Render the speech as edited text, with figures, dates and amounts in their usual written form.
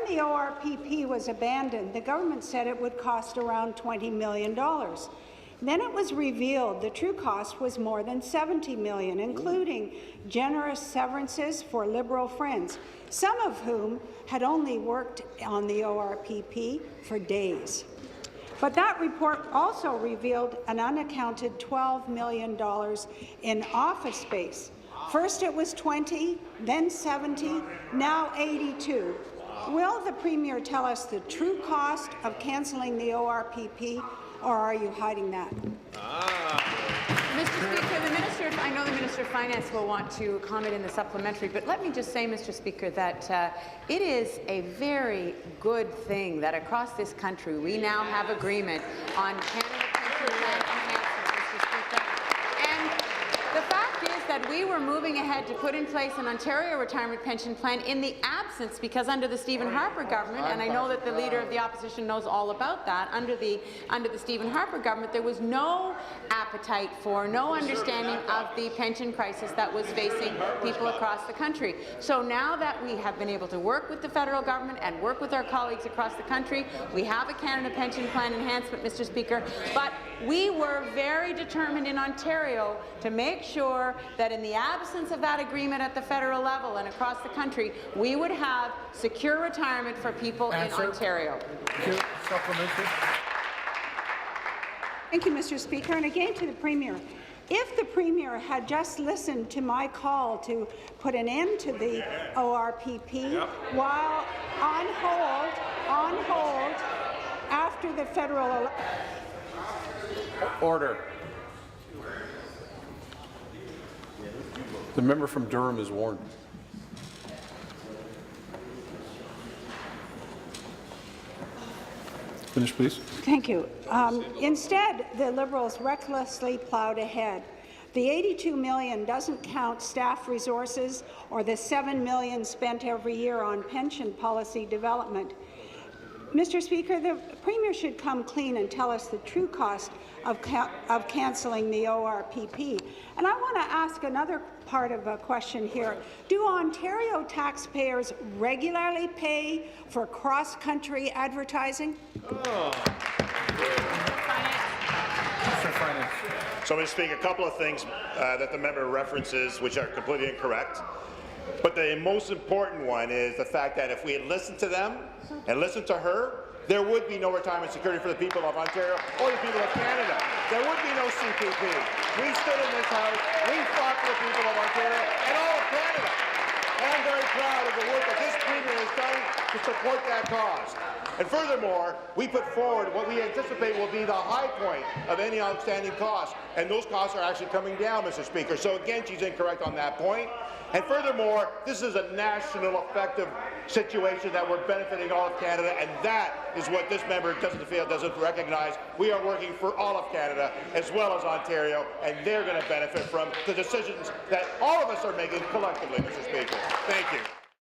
the ORPP was abandoned, the government said it would cost around $20 million. Then it was revealed the true cost was more than $70 million, including generous severances for Liberal friends, some of whom had only worked on the ORPP for days. But that report also revealed an unaccounted $12 million in office space. First it was 20, then 70, now 82. Will the Premier tell us the true cost of cancelling the ORPP, or are you hiding that? Mr. Speaker, I know the Minister of Finance will want to comment in the supplementary, but let me just say, Mr. Speaker, that it is a very good thing that across this country we now have agreement on Canada Pension Plan enhancement, Mr. Speaker. And the fact is that we were moving ahead to put in place an Ontario retirement pension plan in the absence, because under the Stephen Harper government, and I know that the Leader of the Opposition knows all about that, under the Stephen Harper government, there was no appetite for, no understanding of the pension crisis that was facing people across the country. So now that we have been able to work with the federal government and work with our colleagues across the country, we have a Canada Pension Plan enhancement, Mr. Speaker, but we were very determined in Ontario to make sure that in the absence of that agreement at the federal level and across the country, we would have secure retirement for people in Ontario. Thank you. Supplementary. Thank you, Mr. Speaker. And again to the Premier. If the Premier had just listened to my call to put an end to the ORPP while on hold after the federal election. Order. The member from Durham is warned. Finish, please. Thank you. Instead, the Liberals recklessly plowed ahead. The $82 million doesn't count staff resources or the $7 million spent every year on pension policy development. Mr. Speaker, the Premier should come clean and tell us the true cost of cancelling the ORPP. And I want to ask another part of a question here. Do Ontario taxpayers regularly pay for cross-country advertising? So, Mr. Speaker, a couple of things that the member references which are completely incorrect. But the most important one is the fact that if we had listened to them and listened to her, there would be no retirement security for the people of Ontario or the people of Canada. There would be no CPP. We stood in this House, we fought for the people of Ontario and all of Canada. And I'm very proud of the work that this Premier has done to support that cause. And furthermore, we put forward what we anticipate will be the high point of any outstanding costs, and those costs are actually coming down, Mr. Speaker. So again, she's incorrect on that point. And furthermore, this is a national effective situation that we're benefiting all of Canada, and that is what this member doesn't recognize. We are working for all of Canada as well as Ontario, and they're going to benefit from the decisions that all of us are making collectively, Mr. Speaker. Thank you.